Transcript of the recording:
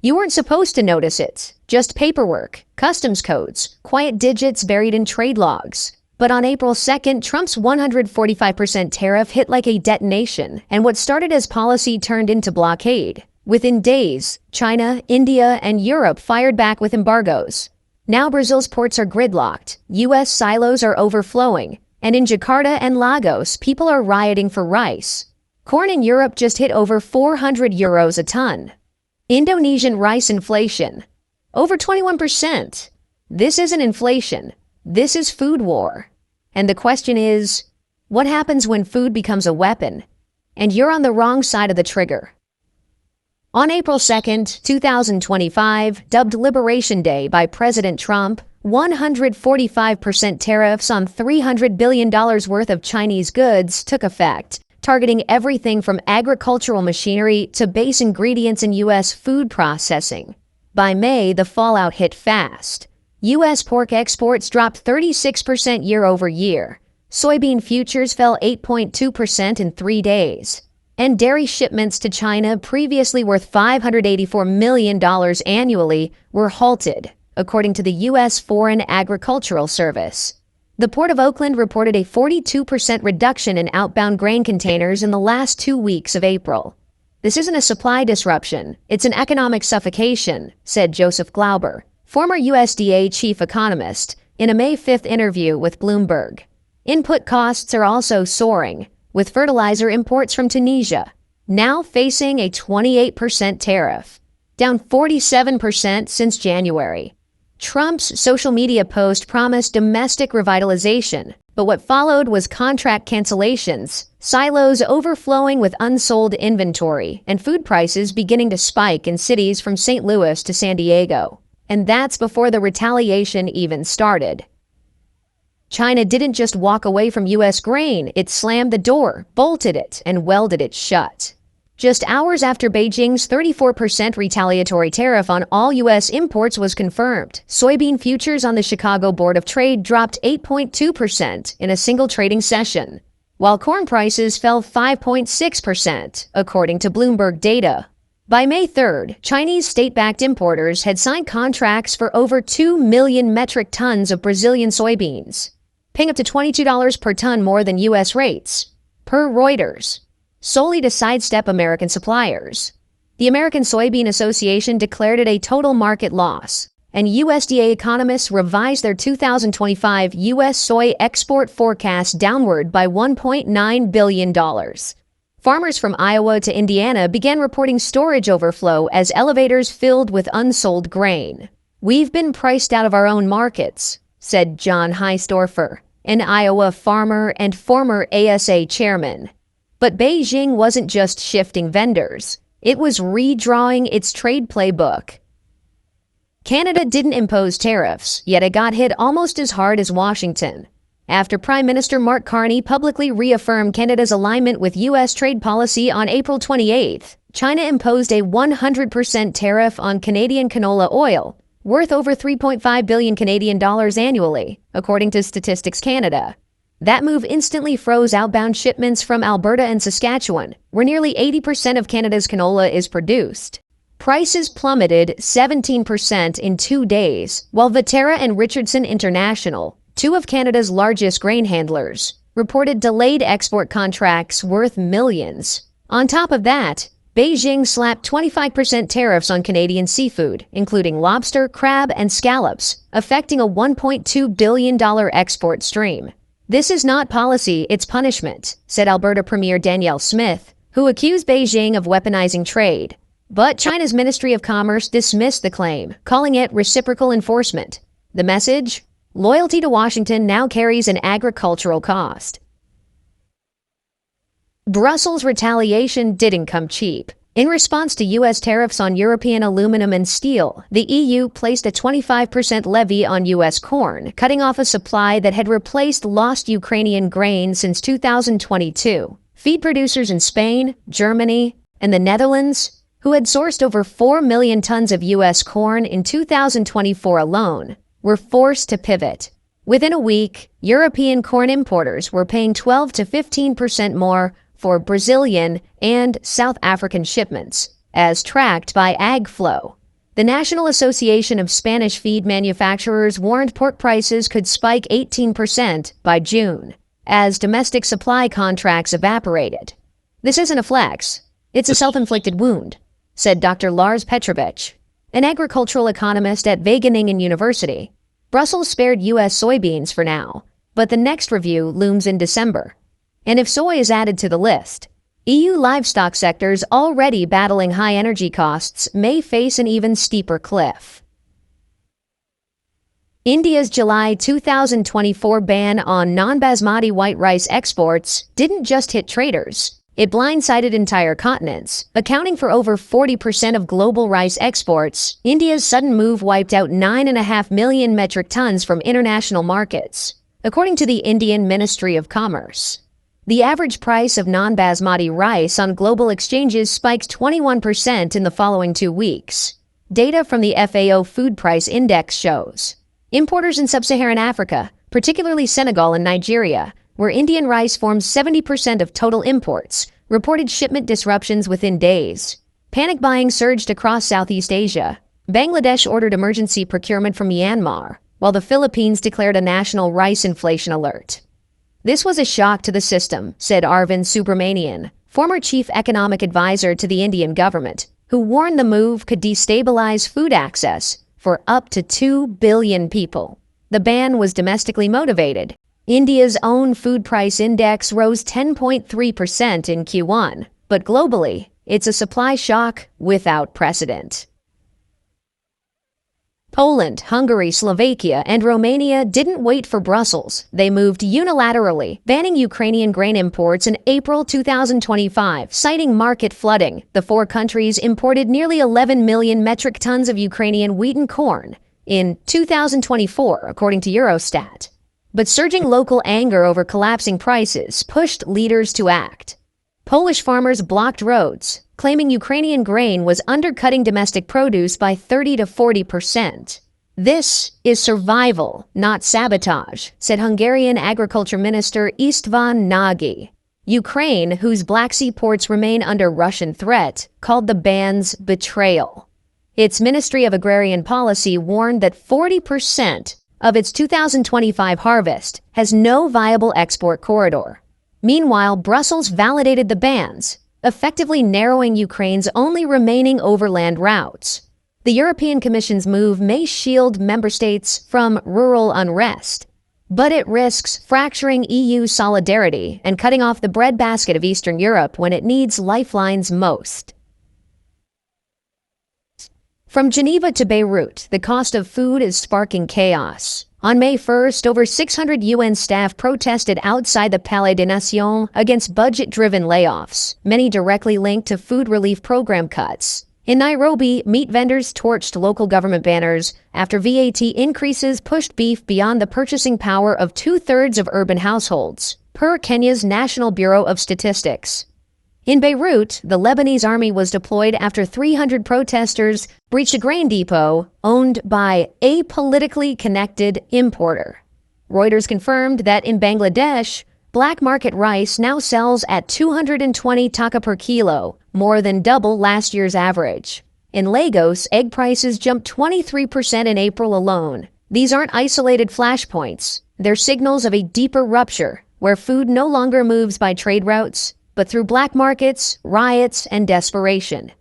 You weren't supposed to notice it. Just paperwork, customs codes, quiet digits buried in trade logs. But on April 2nd, Trump's 145% tariff hit like a detonation, and what started as policy turned into blockade. Within days, China, India, and Europe fired back with embargoes. Now Brazil's ports are gridlocked, U.S. silos are overflowing, and in Jakarta and Lagos, people are rioting for rice. Corn in Europe just hit over €400 a ton. Indonesian rice inflation. Over 21%. This isn't inflation. This is food war. And the question is, what happens when food becomes a weapon, and you're on the wrong side of the trigger? On April 2nd, 2025, dubbed Liberation Day by President Trump, 145% tariffs on $300 billion worth of Chinese goods took effect, targeting everything from agricultural machinery to base ingredients in U.S. food processing. By May, the fallout hit fast. U.S. pork exports dropped 36% year-over-year. Soybean futures fell 8.2% in 3 days. And dairy shipments to China, previously worth $584 million annually, were halted, according to the U.S. Foreign Agricultural Service. The Port of Oakland reported a 42% reduction in outbound grain containers in the last 2 weeks of April. This isn't a supply disruption, it's an economic suffocation, said Joseph Glauber, former USDA chief economist, in a May 5th interview with Bloomberg. Input costs are also soaring, with fertilizer imports from Tunisia now facing a 28% tariff, down 47% since January. Trump's social media post promised domestic revitalization, but what followed was contract cancellations, silos overflowing with unsold inventory, and food prices beginning to spike in cities from St. Louis to San Diego. And that's before the retaliation even started. China didn't just walk away from U.S. grain, it slammed the door, bolted it, and welded it shut. Just hours after Beijing's 34% retaliatory tariff on all U.S. imports was confirmed, soybean futures on the Chicago Board of Trade dropped 8.2% in a single trading session, while corn prices fell 5.6%, according to Bloomberg data. By May 3rd, Chinese state-backed importers had signed contracts for over 2 million metric tons of Brazilian soybeans, paying up to $22 per ton more than U.S. rates, per Reuters, solely to sidestep American suppliers. The American Soybean Association declared it a total market loss, and USDA economists revised their 2025 U.S. soy export forecast downward by $1.9 billion. Farmers from Iowa to Indiana began reporting storage overflow as elevators filled with unsold grain. "We've been priced out of our own markets," said John Heisdorfer, an Iowa farmer and former ASA chairman. But Beijing wasn't just shifting vendors. It was redrawing its trade playbook. Canada didn't impose tariffs, yet it got hit almost as hard as Washington. After Prime Minister Mark Carney publicly reaffirmed Canada's alignment with U.S. trade policy on April 28th, China imposed a 100% tariff on Canadian canola oil, worth over $3.5 billion Canadian dollars annually, according to Statistics Canada. That move instantly froze outbound shipments from Alberta and Saskatchewan, where nearly 80% of Canada's canola is produced. Prices plummeted 17% in 2 days, while Viterra and Richardson International, two of Canada's largest grain handlers, reported delayed export contracts worth millions. On top of that, Beijing slapped 25% tariffs on Canadian seafood, including lobster, crab, and scallops, affecting a $1.2 billion export stream. "This is not policy, it's punishment," said Alberta Premier Danielle Smith, who accused Beijing of weaponizing trade. But China's Ministry of Commerce dismissed the claim, calling it reciprocal enforcement. The message? Loyalty to Washington now carries an agricultural cost. Brussels' retaliation didn't come cheap. In response to U.S. tariffs on European aluminum and steel, the EU placed a 25% levy on U.S. corn, cutting off a supply that had replaced lost Ukrainian grain since 2022. Feed producers in Spain, Germany, and the Netherlands, who had sourced over 4 million tons of U.S. corn in 2024 alone, were forced to pivot. Within a week, European corn importers were paying 12 to 15% more for Brazilian and South African shipments, as tracked by AgFlow. The National Association of Spanish Feed Manufacturers warned pork prices could spike 18% by June, as domestic supply contracts evaporated. This isn't a flex. It's a self-inflicted wound, said Dr. Lars Petrovich, an agricultural economist at Wageningen University. Brussels spared U.S. soybeans for now, but the next review looms in December. And if soy is added to the list, EU livestock sectors already battling high energy costs may face an even steeper cliff. India's July 2024 ban on non-basmati white rice exports didn't just hit traders. It blindsided entire continents. Accounting for over 40% of global rice exports, India's sudden move wiped out 9.5 million metric tons from international markets, according to the Indian Ministry of Commerce. The average price of non-basmati rice on global exchanges spiked 21% in the following 2 weeks. Data from the FAO Food Price Index shows importers in sub-Saharan Africa, particularly Senegal and Nigeria, where Indian rice forms 70% of total imports, reported shipment disruptions within days. Panic buying surged across Southeast Asia. Bangladesh ordered emergency procurement from Myanmar, while the Philippines declared a national rice inflation alert. This was a shock to the system, said Arvind Subramanian, former chief economic advisor to the Indian government, who warned the move could destabilize food access for up to 2 billion people. The ban was domestically motivated. India's own food price index rose 10.3% in Q1, but globally, it's a supply shock without precedent. Poland, Hungary, Slovakia, and Romania didn't wait for Brussels. They moved unilaterally, banning Ukrainian grain imports in April 2025, citing market flooding. The 4 countries imported nearly 11 million metric tons of Ukrainian wheat and corn in 2024, according to Eurostat. But surging local anger over collapsing prices pushed leaders to act. Polish farmers blocked roads, claiming Ukrainian grain was undercutting domestic produce by 30 to 40%. This is survival, not sabotage, said Hungarian Agriculture Minister István Nagy. Ukraine, whose Black Sea ports remain under Russian threat, called the ban's betrayal. Its Ministry of Agrarian Policy warned that 40% of its 2025 harvest has no viable export corridor. Meanwhile, Brussels validated the bans, effectively narrowing Ukraine's only remaining overland routes. The European Commission's move may shield member states from rural unrest, but it risks fracturing EU solidarity and cutting off the breadbasket of Eastern Europe when it needs lifelines most. From Geneva to Beirut, the cost of food is sparking chaos. On May 1st, over 600 UN staff protested outside the Palais des Nations against budget-driven layoffs, many directly linked to food relief program cuts. In Nairobi, meat vendors torched local government banners after VAT increases pushed beef beyond the purchasing power of 2/3 of urban households, per Kenya's National Bureau of Statistics. In Beirut, the Lebanese army was deployed after 300 protesters breached a grain depot owned by a politically connected importer. Reuters confirmed that in Bangladesh, black market rice now sells at 220 taka per kilo, more than double last year's average. In Lagos, egg prices jumped 23% in April alone. These aren't isolated flashpoints. They're signals of a deeper rupture, where food no longer moves by trade routes, but through black markets, riots, and desperation.